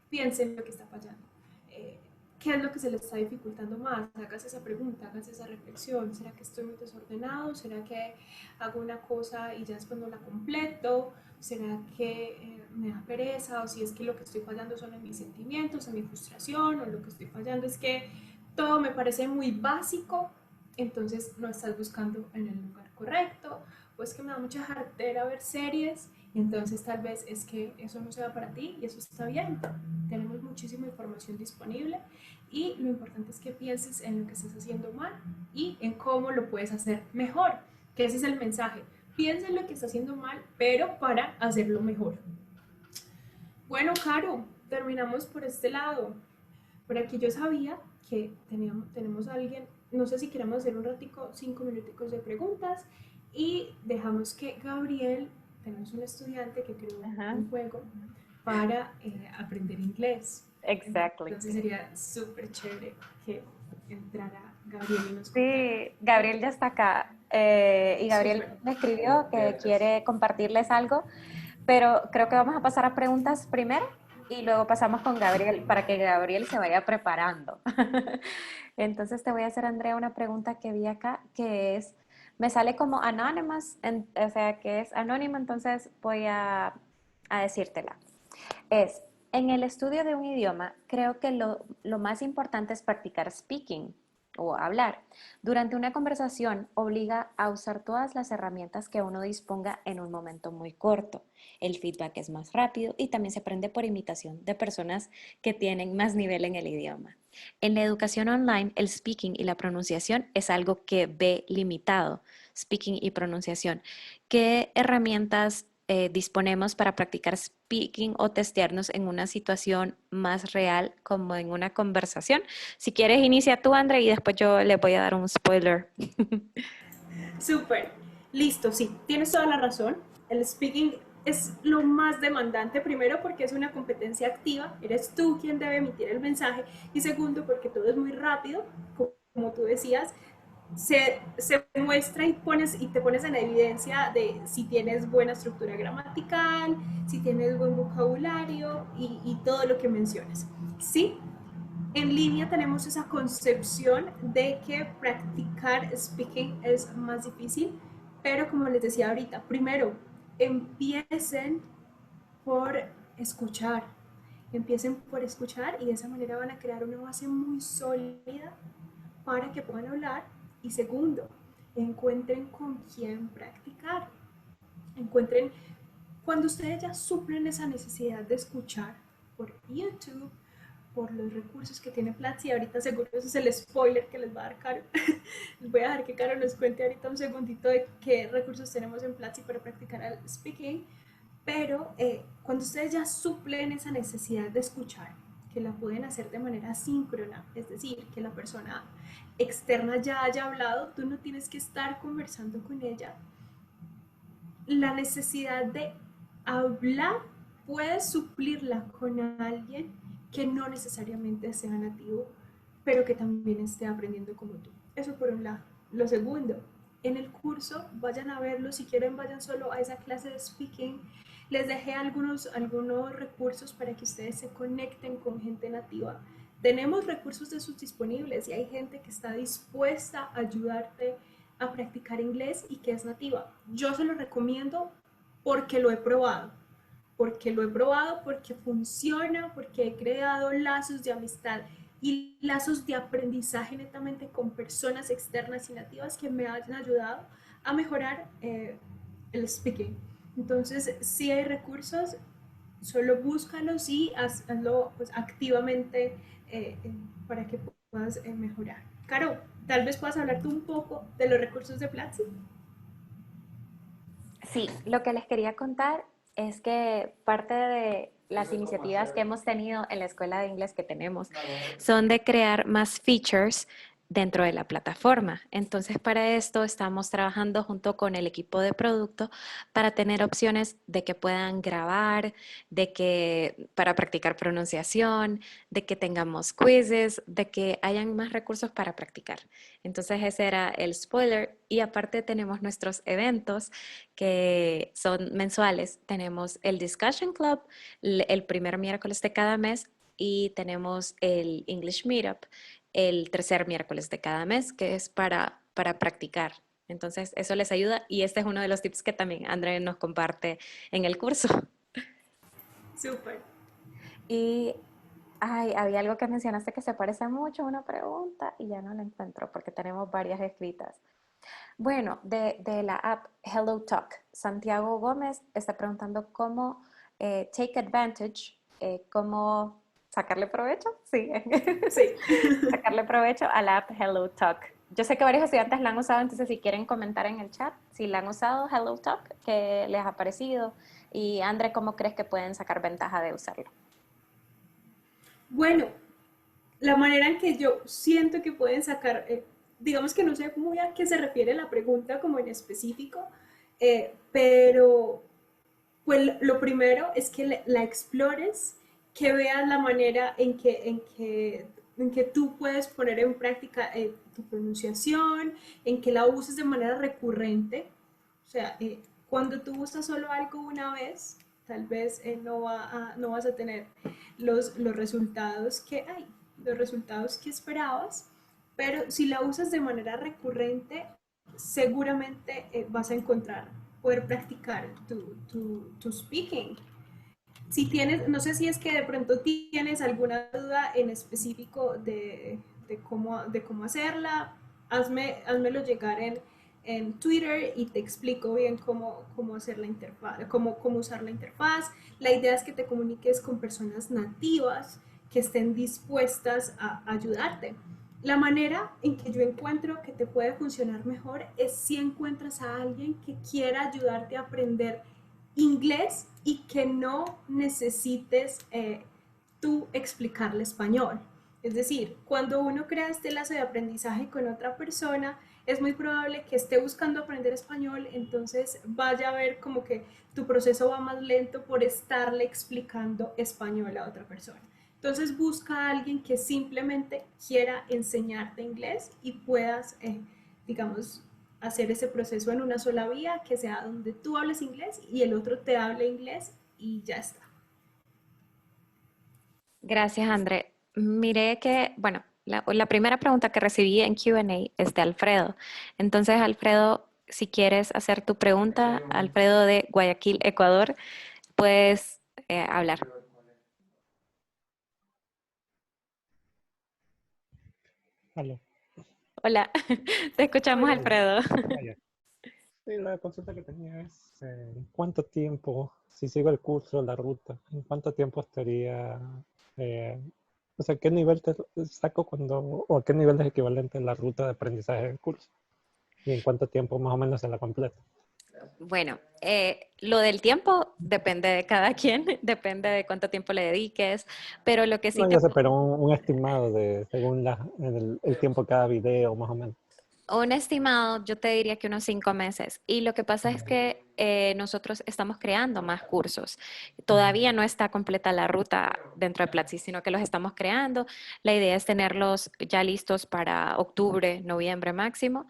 piense en lo que está fallando. ¿Qué es lo que se le está dificultando más? Hágase esa pregunta, hágase esa reflexión. ¿Será que estoy muy desordenado? ¿Será que hago una cosa y ya después no la completo? ¿Será que me da pereza? ¿O si es que lo que estoy fallando son en mis sentimientos, en mi frustración? ¿O lo que estoy fallando es que todo me parece muy básico? Entonces no estás buscando en el lugar correcto. O es que me da mucha jartera ver series, y entonces tal vez es que eso no sea para ti y eso está bien. Tenemos muchísima información disponible y lo importante es que pienses en lo que estás haciendo mal y en cómo lo puedes hacer mejor, que ese es el mensaje. Piensa en lo que estás haciendo mal, pero para hacerlo mejor. Bueno, Caro, terminamos por este lado. Por aquí yo sabía que tenemos a alguien, no sé si queremos hacer un ratico, 5 minuticos de preguntas y dejamos que Gabriel, tenemos un estudiante que creó Ajá. un juego para aprender inglés. Exactly. Entonces sería súper chévere que entrara Gabriel y nos contara. Sí, Gabriel ya está acá. Y Gabriel Súper. me escribió que quiere compartirles algo, pero creo que vamos a pasar a preguntas primero y luego pasamos con Gabriel para que Gabriel se vaya preparando. Entonces te voy a hacer, Andrea, una pregunta que vi acá, que es, me sale como anonymous, o sea, que es anónimo, entonces voy a decírtela. Es, en el estudio de un idioma, creo que lo más importante es practicar speaking o hablar. Durante una conversación obliga a usar todas las herramientas que uno disponga en un momento muy corto. El feedback es más rápido y también se aprende por imitación de personas que tienen más nivel en el idioma. En la educación online, el speaking y la pronunciación es algo que ve limitado. Speaking y pronunciación. ¿Qué herramientas disponemos para practicar speaking o testearnos en una situación más real como en una conversación? Si quieres, inicia tú, Andrea, y después yo le voy a dar un spoiler. Súper. Listo, sí, tienes toda la razón. El speaking es lo más demandante, primero porque es una competencia activa, eres tú quien debe emitir el mensaje, y segundo porque todo es muy rápido, como tú decías, se muestra y te pones en evidencia de si tienes buena estructura gramatical, si tienes buen vocabulario y todo lo que mencionas. Sí, en línea tenemos esa concepción de que practicar speaking es más difícil, pero como les decía ahorita, primero empiecen por escuchar, empiecen por escuchar y de esa manera van a crear una base muy sólida para que puedan hablar. Y segundo, encuentren con quién practicar, encuentren cuando ustedes ya suplen esa necesidad de escuchar por YouTube, por los recursos que tiene Platzi. Ahorita seguro ese es el spoiler que les va a dar Caro. Les voy a dejar que Caro nos cuente ahorita un segundito de qué recursos tenemos en Platzi para practicar el speaking. Pero cuando ustedes ya suplen esa necesidad de escuchar, que la pueden hacer de manera síncrona, es decir, que la persona externa ya haya hablado, tú no tienes que estar conversando con ella. La necesidad de hablar puedes suplirla con alguien que no necesariamente sea nativo, pero que también esté aprendiendo como tú. Eso por un lado. Lo segundo, en el curso, vayan a verlo, si quieren vayan solo a esa clase de speaking. Les dejé algunos recursos para que ustedes se conecten con gente nativa. Tenemos recursos de esos disponibles y hay gente que está dispuesta a ayudarte a practicar inglés y que es nativa. Yo se lo recomiendo porque lo he probado, porque funciona, porque he creado lazos de amistad y lazos de aprendizaje netamente con personas externas y nativas que me han ayudado a mejorar el speaking. Entonces, si hay recursos, solo búscalos y hazlo pues, activamente para que puedas mejorar. Caro, tal vez puedas hablar tú un poco de los recursos de Platzi. Sí, lo que les quería contar es que parte de las iniciativas que hemos tenido en la escuela de inglés que tenemos son de crear más features dentro de la plataforma. Entonces, para esto estamos trabajando junto con el equipo de producto para tener opciones de que puedan grabar, de que para practicar pronunciación, de que tengamos quizzes, de que hayan más recursos para practicar. Entonces, ese era el spoiler y aparte tenemos nuestros eventos que son mensuales. Tenemos el Discussion Club el primer miércoles de cada mes y tenemos el English Meetup el tercer miércoles de cada mes, que es para practicar. Entonces, eso les ayuda y este es uno de los tips que también André nos comparte en el curso. Súper. Y ay, había algo que mencionaste que se parece mucho a una pregunta y ya no la encuentro porque tenemos varias escritas. Bueno, de la app Hello Talk, Santiago Gómez está preguntando cómo take advantage, cómo sacarle provecho, sí, Sí. sacarle provecho a la app Hello Talk. Yo sé que varios estudiantes la han usado, entonces si quieren comentar en el chat, si la han usado Hello Talk, qué les ha parecido. Y André, ¿cómo crees que pueden sacar ventaja de usarlo? Bueno, la manera en que yo siento que pueden sacar, digamos que no sé muy a qué se refiere la pregunta como en específico, pero pues lo primero es que la explores que veas la manera en que tú puedes poner en práctica tu pronunciación, en que la uses de manera recurrente. O sea, cuando tú usas solo algo una vez, tal vez no vas a tener los resultados que hay, los resultados que esperabas, pero si la usas de manera recurrente, seguramente vas a encontrar, poder practicar tu speaking. Si tienes, no sé si es que de pronto tienes alguna duda en específico de cómo hacerla, házmelo llegar en Twitter y te explico bien cómo hacer la interfaz, cómo usar la interfaz. La idea es que te comuniques con personas nativas que estén dispuestas a ayudarte. La manera en que yo encuentro que te puede funcionar mejor es si encuentras a alguien que quiera ayudarte a aprender inglés y que no necesites tú explicarle español. Es decir, cuando uno crea este lazo de aprendizaje con otra persona, es muy probable que esté buscando aprender español, entonces vaya a ver como que tu proceso va más lento por estarle explicando español a otra persona. Entonces busca a alguien que simplemente quiera enseñarte inglés y puedas, digamos, hacer ese proceso en una sola vía, que sea donde tú hables inglés y el otro te hable inglés y ya está. Gracias, André. Miré que, bueno, la primera pregunta que recibí en Q&A es de Alfredo. Entonces, Alfredo, si quieres hacer tu pregunta, Alfredo de Guayaquil, Ecuador, puedes hablar. Aló. Hola, te escuchamos, Hola. Alfredo. Ya. Sí, la consulta que tenía es ¿en cuánto tiempo, si sigo el curso, la ruta, en cuánto tiempo estaría, eh, o sea, qué nivel te saco cuando, o qué nivel es equivalente a la ruta de aprendizaje del curso? ¿Y en cuánto tiempo más o menos se la completa? Bueno, lo del tiempo depende de cada quien, depende de cuánto tiempo le dediques, pero lo que sí No, te ya sé, pero un estimado de, según el tiempo de cada video, más o menos. Un estimado, yo te diría que unos 5 meses. Y lo que pasa es que nosotros estamos creando más cursos. Todavía no está completa la ruta dentro de Platzi, sino que los estamos creando. La idea es tenerlos ya listos para octubre, noviembre máximo,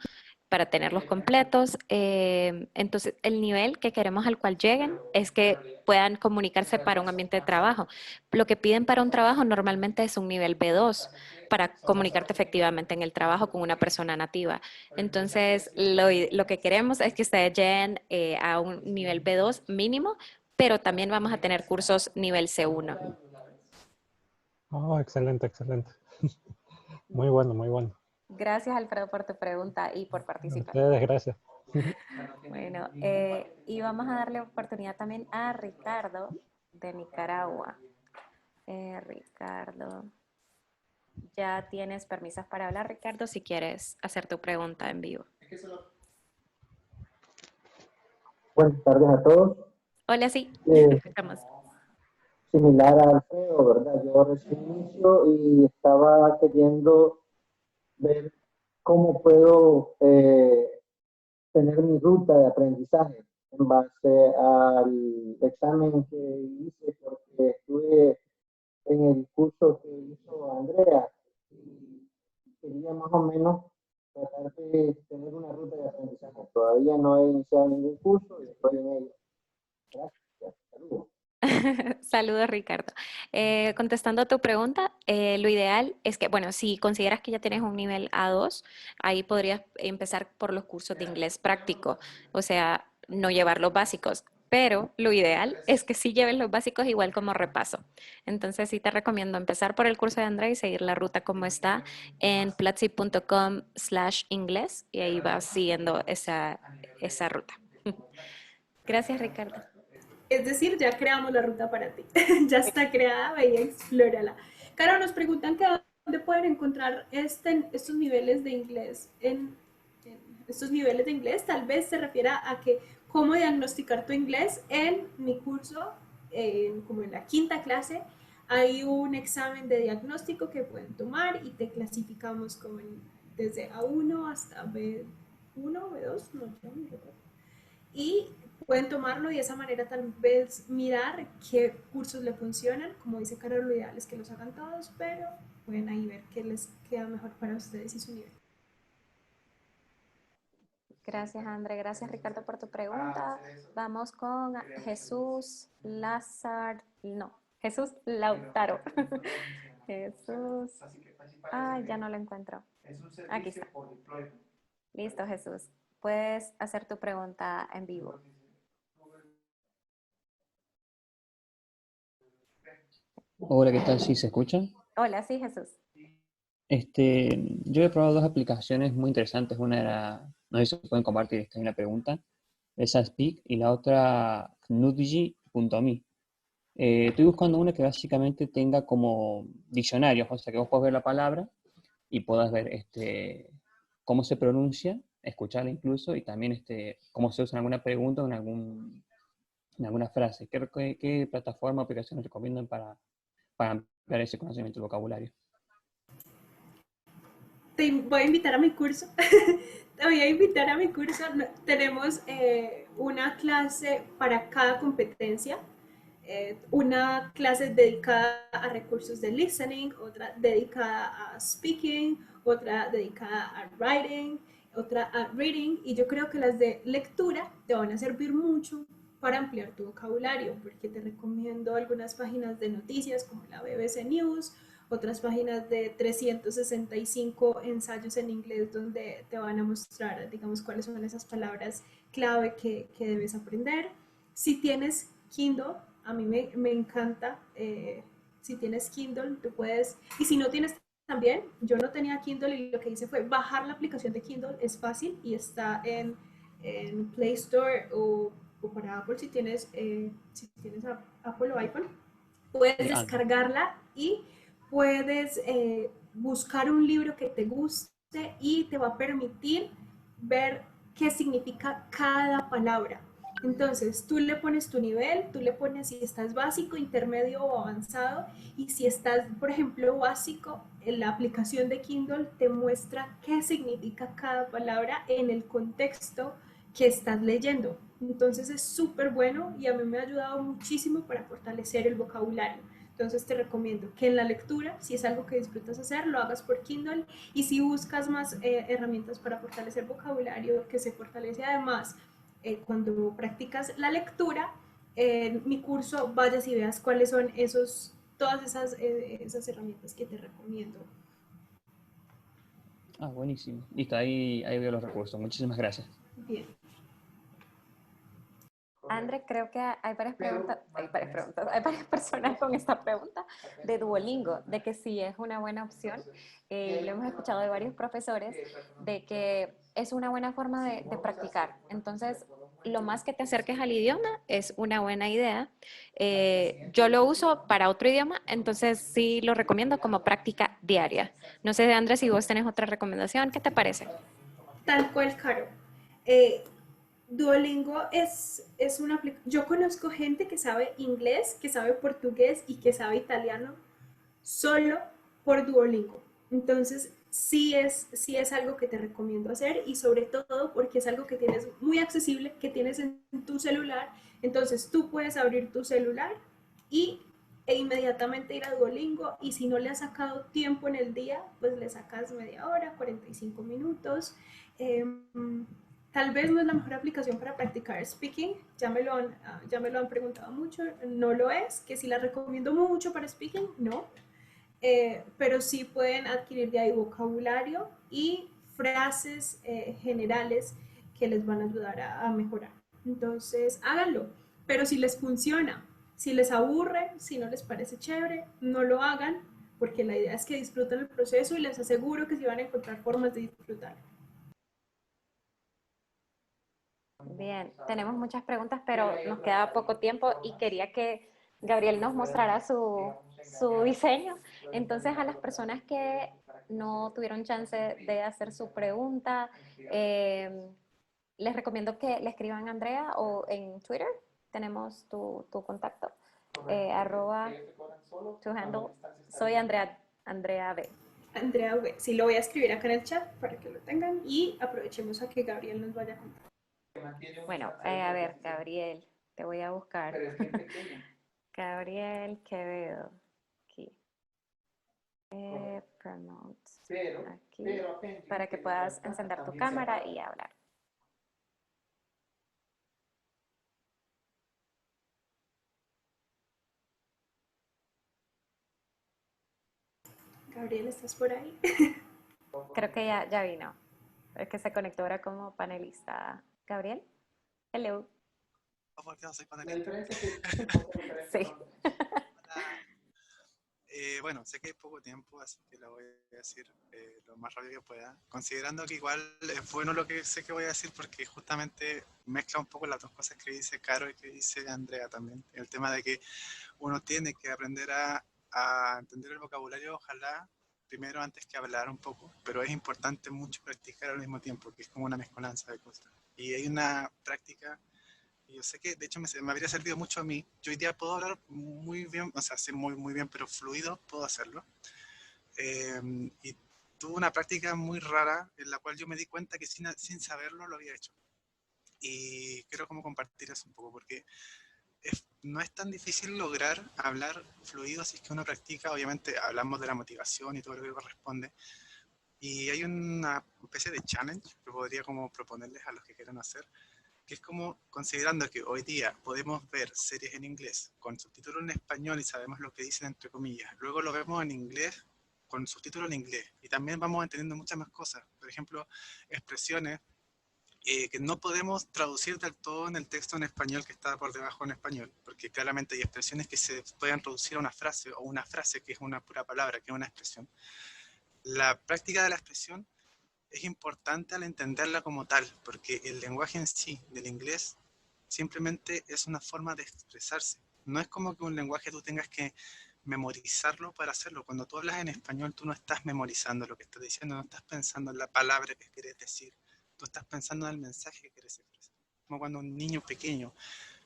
para tenerlos completos. Entonces, el nivel que queremos al cual lleguen es que puedan comunicarse para un ambiente de trabajo. Lo que piden para un trabajo normalmente es un nivel B2 para comunicarte efectivamente en el trabajo con una persona nativa. Entonces, lo que queremos es que ustedes lleguen a un nivel B2 mínimo, pero también vamos a tener cursos nivel C1. Oh, excelente, excelente. Muy bueno, muy bueno. Gracias, Alfredo, por tu pregunta y por A participar. ustedes, gracias. Bueno, y vamos a darle oportunidad también a Ricardo de Nicaragua. Ricardo, ya tienes permisos para hablar, Ricardo, si quieres hacer tu pregunta en vivo. Buenas tardes a todos. Hola, sí, te Eh, escuchamos. Similar a Alfredo, ¿verdad? Yo recién inicio y estaba queriendo ver cómo puedo tener mi ruta de aprendizaje en base al examen que hice, porque estuve en el curso que hizo Andrea y quería más o menos tratar de tener una ruta de aprendizaje. Todavía no he iniciado ningún curso y estoy en ello. Gracias. Saludos. Saludos, Ricardo. Contestando a tu pregunta, lo ideal es que, bueno, si consideras que ya tienes un nivel A2, ahí podrías empezar por los cursos de inglés práctico, o sea, no llevar los básicos, pero lo ideal es que sí lleves los básicos igual como repaso. Entonces, sí te recomiendo empezar por el curso de André y seguir la ruta como está en platzi.com/inglés y ahí vas siguiendo esa ruta. Gracias, Ricardo. Es decir, ya creamos la ruta para ti. Ya está creada, ve y explórala. Caro, nos preguntan que dónde pueden encontrar estos niveles de inglés. En estos niveles de inglés, tal vez se refiera a que cómo diagnosticar tu inglés en mi curso, como en la quinta clase. Hay un examen de diagnóstico que pueden tomar y te clasificamos desde A1 hasta B1, B2, no, no recuerdo. y pueden tomarlo y de esa manera tal vez mirar qué cursos le funcionan. Como dice Carol, lo ideal es que los hagan todos, pero pueden ahí ver qué les queda mejor para ustedes y su nivel. Gracias, André. Gracias, Ricardo, por tu pregunta. Vamos con Jesús Lázaro. No, Jesús Lautaro. Jesús. Ah, ya no lo encuentro. Aquí está. Listo, Jesús. Puedes hacer tu pregunta en vivo. Hola, ¿qué tal? ¿Sí se escucha? Hola, sí, Jesús. Yo he probado dos aplicaciones muy interesantes. Una era, no sé si se pueden compartir, esta es una pregunta, esa Speak y la otra Knudgy.me. Estoy buscando una que básicamente tenga como diccionarios, o sea, que vos puedas ver la palabra y puedas ver cómo se pronuncia, escucharla incluso, y también cómo se usa en alguna pregunta o en alguna frase. ¿Qué plataforma o aplicaciones recomiendan para ampliar ese conocimiento del vocabulario? Te voy a invitar a mi curso. Te voy a invitar a mi curso. Tenemos una clase para cada competencia. Una clase dedicada a recursos de listening, otra dedicada a speaking, otra dedicada a writing, otra a reading, y yo creo que las de lectura te van a servir mucho para ampliar tu vocabulario, porque te recomiendo algunas páginas de noticias como la BBC News, otras páginas de 365 ensayos en inglés donde te van a mostrar, digamos, cuáles son esas palabras clave que debes aprender. Si tienes Kindle, a mí me encanta, si tienes Kindle, tú puedes, y si no tienes también, yo no tenía Kindle y lo que hice fue bajar la aplicación de Kindle, es fácil y está en Play Store o para Apple si tienes Apple o iPhone, puedes Android. descargarla y puedes buscar un libro que te guste y te va a permitir ver qué significa cada palabra. Entonces, tú le pones tu nivel, tú le pones si estás básico, intermedio o avanzado, y si estás, por ejemplo, básico, en la aplicación de Kindle te muestra qué significa cada palabra en el contexto que estás leyendo. Entonces es súper bueno y a mí me ha ayudado muchísimo para fortalecer el vocabulario. Entonces te recomiendo que en la lectura, si es algo que disfrutas hacer, lo hagas por Kindle, y si buscas más herramientas para fortalecer vocabulario, que se fortalece además cuando practicas la lectura, en mi curso vayas y veas cuáles son todas esas herramientas que te recomiendo. Ah, buenísimo. Listo, ahí veo los recursos. Muchísimas gracias. Bien. André, creo que hay varias preguntas, hay varias personas con esta pregunta de Duolingo, de que sí es una buena opción. Lo hemos escuchado de varios profesores, de que es una buena forma de practicar. Entonces, lo más que te acerques al idioma es una buena idea. Yo lo uso para otro idioma, entonces sí lo recomiendo como práctica diaria. No sé, Andrés, si vos tenés otra recomendación, ¿qué te parece? Tal cual, Caro. Eh, Duolingo es una aplicación. Yo conozco gente que sabe inglés, que sabe portugués y que sabe italiano solo por Duolingo. Entonces, sí es algo que te recomiendo hacer, y sobre todo porque es algo que tienes muy accesible, que tienes en tu celular. Entonces, tú puedes abrir tu celular y, e inmediatamente ir a Duolingo, y si no le has sacado tiempo en el día, pues le sacas media hora, 45 minutos. Eh, Tal vez no es la mejor aplicación para practicar speaking, ya me lo han preguntado mucho, no lo es, que si la recomiendo mucho para speaking, no, pero sí pueden adquirir de ahí vocabulario y frases generales que les van a ayudar a mejorar. Entonces, háganlo, pero si les funciona, si les aburre, si no les parece chévere, no lo hagan, porque la idea es que disfruten el proceso y les aseguro que sí van a encontrar formas de disfrutar. Bien, tenemos muchas preguntas, pero nos queda poco tiempo y quería que Gabriel nos mostrara su diseño. Entonces, a las personas que no tuvieron chance de hacer su pregunta, les recomiendo que le escriban a Andrea o en Twitter. Tenemos tu contacto. Arroba tu handle. Soy Andrea B. Andrea, sí lo voy a escribir acá en el chat para que lo tengan, y aprovechemos a que Gabriel nos vaya a contar. Bueno, a ver, Gabriel, te voy a buscar. Gabriel Quevedo, aquí. Promote, aquí, para que puedas encender tu cámara y hablar. Gabriel, ¿estás por ahí? Creo que ya vino. Es que se conectó ahora como panelista. Gabriel, hello. Porque no soy panelista. Sí. Bueno, sé que hay poco tiempo, así que lo voy a decir lo más rápido que pueda. Considerando que igual es bueno lo que sé que voy a decir porque justamente mezcla un poco las dos cosas que dice Caro y que dice Andrea también. El tema de que uno tiene que aprender a entender el vocabulario, ojalá primero antes que hablar un poco, pero es importante mucho practicar al mismo tiempo, que es como una mezcolanza de cosas. Y hay una práctica. Y yo sé que, de hecho, me habría servido mucho a mí. Yo hoy día puedo hablar muy bien, o sea, sí, muy bien, pero fluido puedo hacerlo. Y tuve una práctica muy rara en la cual yo me di cuenta que sin saberlo lo había hecho. Y quiero como compartir eso un poco, porque no es tan difícil lograr hablar fluido si es que uno practica. Obviamente hablamos de la motivación y todo lo que corresponde. Y hay una especie de challenge que podría como proponerles a los que quieran hacer, que es como considerando que hoy día podemos ver series en inglés con subtítulos en español y sabemos lo que dicen entre comillas, luego lo vemos en inglés con subtítulos en inglés y también vamos entendiendo muchas más cosas, por ejemplo, expresiones que no podemos traducir del todo en el texto en español que está por debajo en español, porque claramente hay expresiones que se pueden traducir a una frase o una frase que es una pura palabra, que es una expresión. La práctica de la expresión es importante al entenderla como tal, porque el lenguaje en sí del inglés simplemente es una forma de expresarse. No es como que un lenguaje tú tengas que memorizarlo para hacerlo. Cuando tú hablas en español, tú no estás memorizando lo que estás diciendo, no estás pensando en la palabra que quieres decir, tú estás pensando en el mensaje que quieres expresar. Como cuando un niño pequeño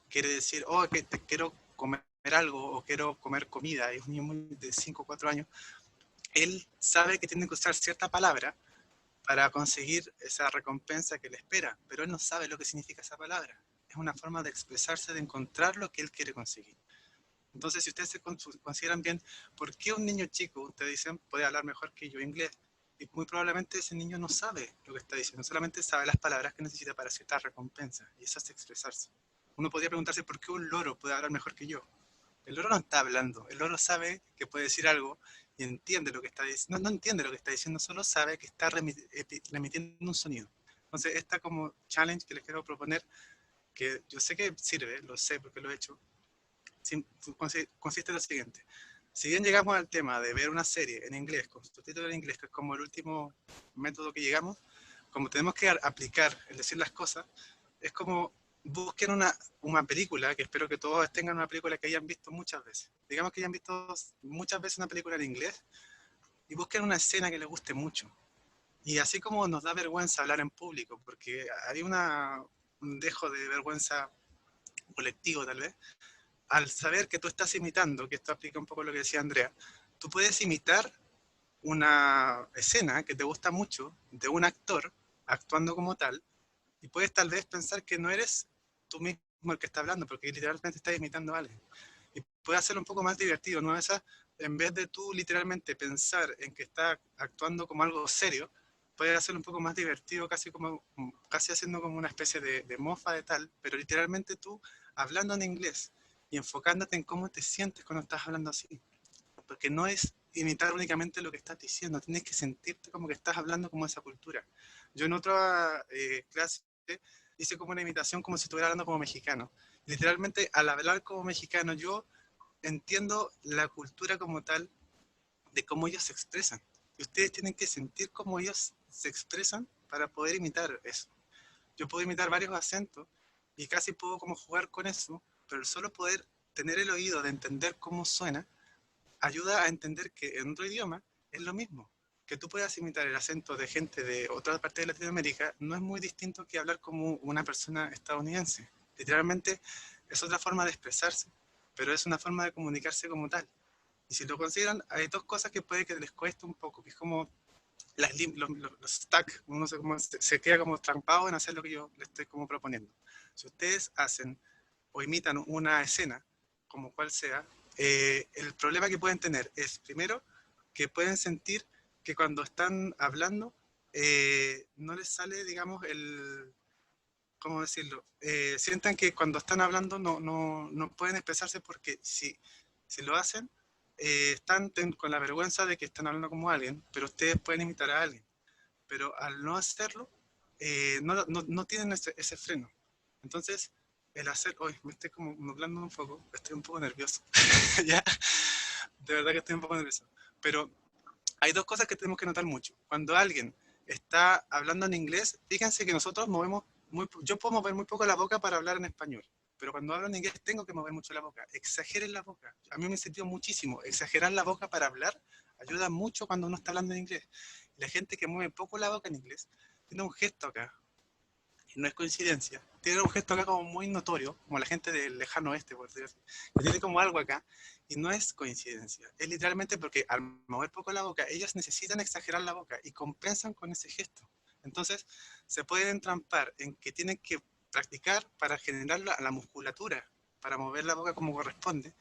quiere decir, oh, que te quiero comer algo o quiero comer comida, y es un niño de 5 o 4 años, él sabe que tiene que usar cierta palabra para conseguir esa recompensa que le espera, pero él no sabe lo que significa esa palabra. Es una forma de expresarse, de encontrar lo que él quiere conseguir. Entonces, si ustedes se consideran bien, ¿por qué un niño chico, ustedes dicen, puede hablar mejor que yo inglés? Y muy probablemente ese niño no sabe lo que está diciendo, solamente sabe las palabras que necesita para cierta recompensa, y eso es expresarse. Uno podría preguntarse por qué un loro puede hablar mejor que yo. El loro no está hablando, el loro sabe que puede decir algo y entiende lo que está diciendo, no entiende lo que está diciendo, solo sabe que está remitiendo un sonido. Entonces, esta como challenge que les quiero proponer, que yo sé que sirve, lo sé porque lo he hecho, consiste en lo siguiente. Si bien llegamos al tema de ver una serie en inglés, con subtítulos en inglés, que es como el último método que llegamos, como tenemos que aplicar el decir las cosas, es como busquen una película, que espero que todos tengan una película que hayan visto muchas veces. Digamos que hayan visto muchas veces una película en inglés y busquen una escena que les guste mucho. Y así como nos da vergüenza hablar en público, porque hay un dejo de vergüenza colectivo tal vez, al saber que tú estás imitando, que esto aplica un poco lo que decía Andrea, tú puedes imitar una escena que te gusta mucho de un actor actuando como tal, y puedes tal vez pensar que no eres tú mismo el que está hablando, porque literalmente estás imitando a alguien. Y puede hacerlo un poco más divertido, ¿no? En vez de tú literalmente pensar en que está actuando como algo serio, puede hacerlo un poco más divertido, casi haciendo como una especie de mofa de tal, pero literalmente tú hablando en inglés y enfocándote en cómo te sientes cuando estás hablando así. Porque no es imitar únicamente lo que estás diciendo, tienes que sentirte como que estás hablando como esa cultura. Yo en otra clase hice como una imitación como si estuviera hablando como mexicano. Literalmente, al hablar como mexicano, yo entiendo la cultura como tal de cómo ellos se expresan. Y ustedes tienen que sentir cómo ellos se expresan para poder imitar eso. Yo puedo imitar varios acentos y casi puedo como jugar con eso, pero el solo poder tener el oído de entender cómo suena ayuda a entender que en otro idioma es lo mismo. Que tú puedas imitar el acento de gente de otra parte de Latinoamérica no es muy distinto que hablar como una persona estadounidense. Literalmente es otra forma de expresarse, pero es una forma de comunicarse como tal. Y si lo consideran, hay dos cosas que puede que les cueste un poco, que es como los stuck, uno se queda como trampado en hacer lo que yo le estoy como proponiendo. Si ustedes hacen o imitan una escena, como cual sea, el problema que pueden tener es, primero, que pueden sentir que cuando están hablando, no les sale, digamos, ¿cómo decirlo? Sientan que cuando están hablando no pueden expresarse porque si lo hacen, están con la vergüenza de que están hablando como alguien, pero ustedes pueden imitar a alguien. Pero al no hacerlo, no tienen ese freno. Entonces, el hacer, hoy me estoy como nublando un poco, estoy un poco nervioso, ¿ya? De verdad que estoy un poco nervioso. Pero hay dos cosas que tenemos que notar mucho. Cuando alguien está hablando en inglés, fíjense que nosotros movemos, yo puedo mover muy poco la boca para hablar en español, pero cuando hablo en inglés tengo que mover mucho la boca. Exageren la boca. A mí me sirvió muchísimo. Exagerar la boca para hablar ayuda mucho cuando uno está hablando en inglés. La gente que mueve poco la boca en inglés tiene un gesto acá, y no es coincidencia, tiene un gesto acá como muy notorio, como la gente del lejano oeste, por decirlo así, que tiene como algo acá, y no es coincidencia, es literalmente porque al mover poco la boca, ellos necesitan exagerar la boca y compensan con ese gesto. Entonces, se pueden entrampar en que tienen que practicar para generar la musculatura, para mover la boca como corresponde,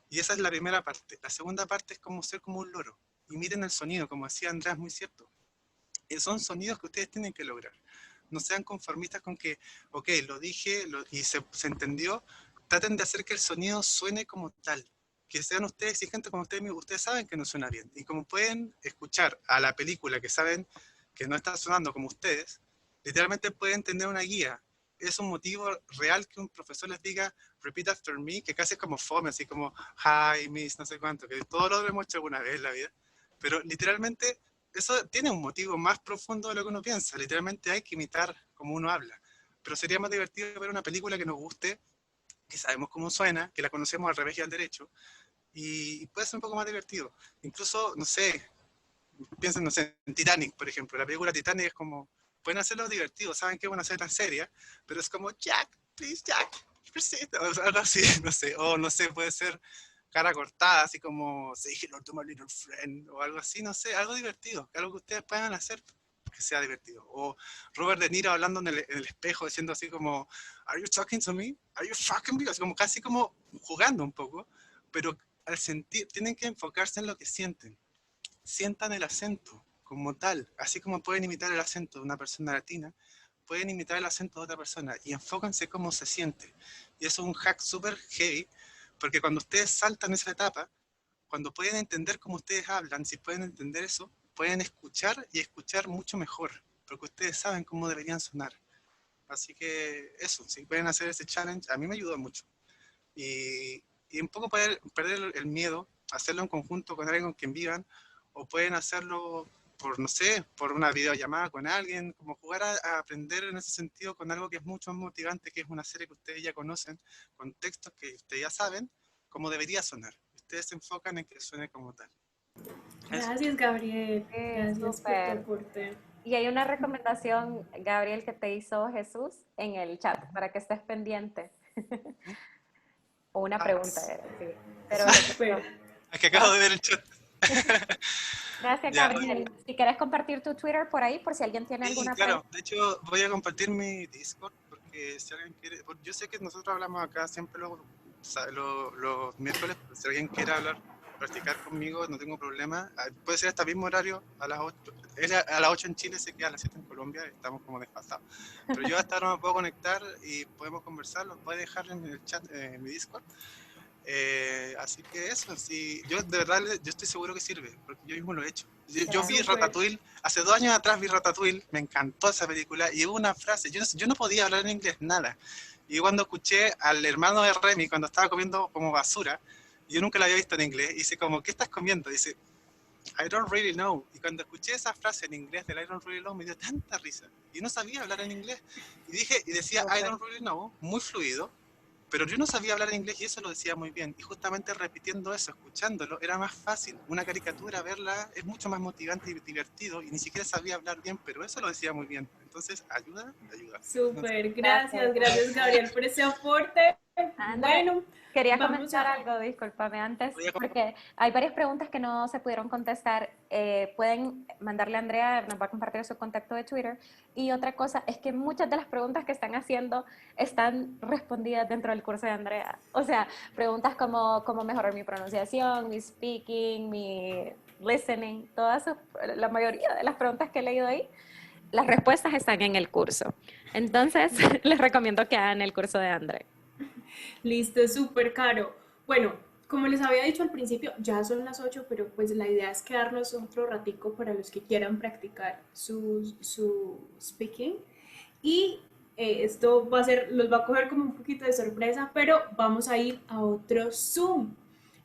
y esa es la primera parte. La segunda parte es como ser como un loro, y miren el sonido, como decía Andrés, muy cierto. Son sonidos que ustedes tienen que lograr. No sean conformistas con que, ok, lo dije y se entendió. Traten de hacer que el sonido suene como tal. Que sean ustedes exigentes con ustedes mismos. Ustedes saben que no suena bien. Y como pueden escuchar a la película que saben que no está sonando como ustedes, literalmente pueden tener una guía. Es un motivo real que un profesor les diga, repeat after me, que casi es como fome, así como, hi, miss, no sé cuánto, que todos lo hemos hecho alguna vez en la vida. Pero literalmente eso tiene un motivo más profundo de lo que uno piensa. Literalmente hay que imitar como uno habla. Pero sería más divertido ver una película que nos guste, que sabemos cómo suena, que la conocemos al revés y al derecho, y puede ser un poco más divertido. Incluso, no sé, piensen, no sé, en Titanic, por ejemplo. La película Titanic es como, pueden hacerlo divertido, saben que es una serie tan seria, pero es como, Jack, please, Jack, o algo así, no sé, o no sé, puede ser cara cortada, así como say hello to my little friend, o algo así, no sé, algo divertido, algo que ustedes puedan hacer que sea divertido. O Robert De Niro hablando en el espejo, diciendo así como, are you talking to me? Are you fucking me? Así como casi como jugando un poco, pero al sentir, tienen que enfocarse en lo que sienten. Sientan el acento como tal, así como pueden imitar el acento de una persona latina, pueden imitar el acento de otra persona y enfóquense cómo se siente. Y eso es un hack súper heavy, porque cuando ustedes saltan esa etapa, cuando pueden entender cómo ustedes hablan, si pueden entender eso, pueden escuchar y escuchar mucho mejor, porque ustedes saben cómo deberían sonar. Así que eso, si pueden hacer ese challenge, a mí me ayudó mucho. Y un poco poder perder el miedo, hacerlo en conjunto con alguien con quien vivan, o pueden hacerlo por, no sé, por una videollamada con alguien, como jugar a aprender en ese sentido con algo que es mucho más motivante, que es una serie que ustedes ya conocen, con textos que ustedes ya saben, cómo debería sonar. Ustedes se enfocan en que suene como tal. Eso. Gracias, Gabriel. Gracias por tu Súper. aporte. Y hay una recomendación, Gabriel, que te hizo Jesús en el chat para que estés pendiente. O una pregunta era, sí. Pero Súper. Es que acabo de ver el chat. gracias, Ya, Gabriel. Si quieres compartir tu Twitter por ahí, por si alguien tiene sí, alguna claro. pregunta. De hecho, voy a compartir mi Discord porque si alguien quiere, yo sé que nosotros hablamos acá siempre los miércoles, pero si alguien quiere hablar, practicar conmigo, no tengo problema. Puede ser hasta el mismo horario, a las 8. A las 8 en Chile, sé que a las 7 en Colombia, estamos como desfasados. Pero yo hasta ahora me puedo conectar y podemos conversar, los voy a dejar en el chat, en mi Discord. Así que eso, sí, yo de verdad yo estoy seguro que sirve, porque yo mismo lo he hecho. Yo vi Súper. Ratatouille, hace 2 años atrás vi Ratatouille, me encantó esa película y hubo una frase, yo no podía hablar en inglés nada. Y cuando escuché al hermano de Remy cuando estaba comiendo como basura, yo nunca la había visto en inglés, y dice como, ¿qué estás comiendo? Dice, I don't really know. Y cuando escuché esa frase en inglés del I don't really know, me dio tanta risa. Y no sabía hablar en inglés. Y decía I don't really know, muy fluido, pero yo no sabía hablar en inglés y eso lo decía muy bien. Y justamente repitiendo eso, escuchándolo, era más fácil. Una caricatura, verla, es mucho más motivante y divertido. Y ni siquiera sabía hablar bien, pero eso lo decía muy bien. Entonces, ayuda. Súper. Gracias, Gabriel, por ese aporte. André, Bueno, quería vamos comentar a... algo, discúlpame antes, Voy a com- porque hay varias preguntas que no se pudieron contestar. Pueden mandarle a Andrea, nos va a compartir su contacto de Twitter. Y otra cosa es que muchas de las preguntas que están haciendo están respondidas dentro del curso de Andrea. O sea, preguntas como cómo mejorar mi pronunciación, mi speaking, mi listening, la mayoría de las preguntas que he leído ahí, las respuestas están en el curso. Entonces, les recomiendo que hagan el curso de Andrea. Listo, súper caro. Bueno, como les había dicho al principio, ya son las 8, pero pues la idea es quedarnos otro ratico para los que quieran practicar su speaking. Y esto va a ser, los va a coger como un poquito de sorpresa, pero vamos a ir a otro Zoom.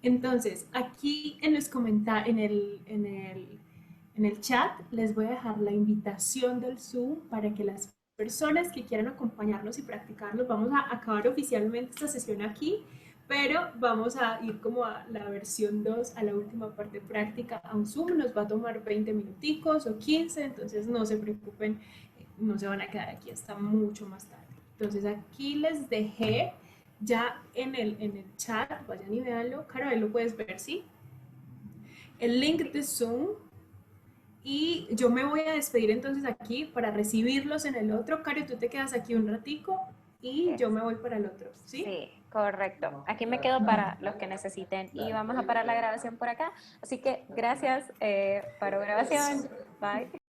Entonces, aquí en los comentarios, en el chat, les voy a dejar la invitación del Zoom para que las personas que quieran acompañarnos y practicarlos, vamos a acabar oficialmente esta sesión aquí, pero vamos a ir como a la versión 2, a la última parte práctica, a un Zoom, nos va a tomar 20 minuticos o 15, entonces no se preocupen, no se van a quedar aquí hasta mucho más tarde. Entonces aquí les dejé ya en el chat, vayan y véanlo, Caro, ahí lo puedes ver, ¿sí? El link de Zoom. Y yo me voy a despedir entonces aquí para recibirlos en el otro. Caro, tú te quedas aquí un ratico y yo me voy para el otro, ¿sí? Sí, correcto. Aquí me quedo para los que necesiten y vamos a parar la grabación por acá. Así que gracias, paro grabación. Bye.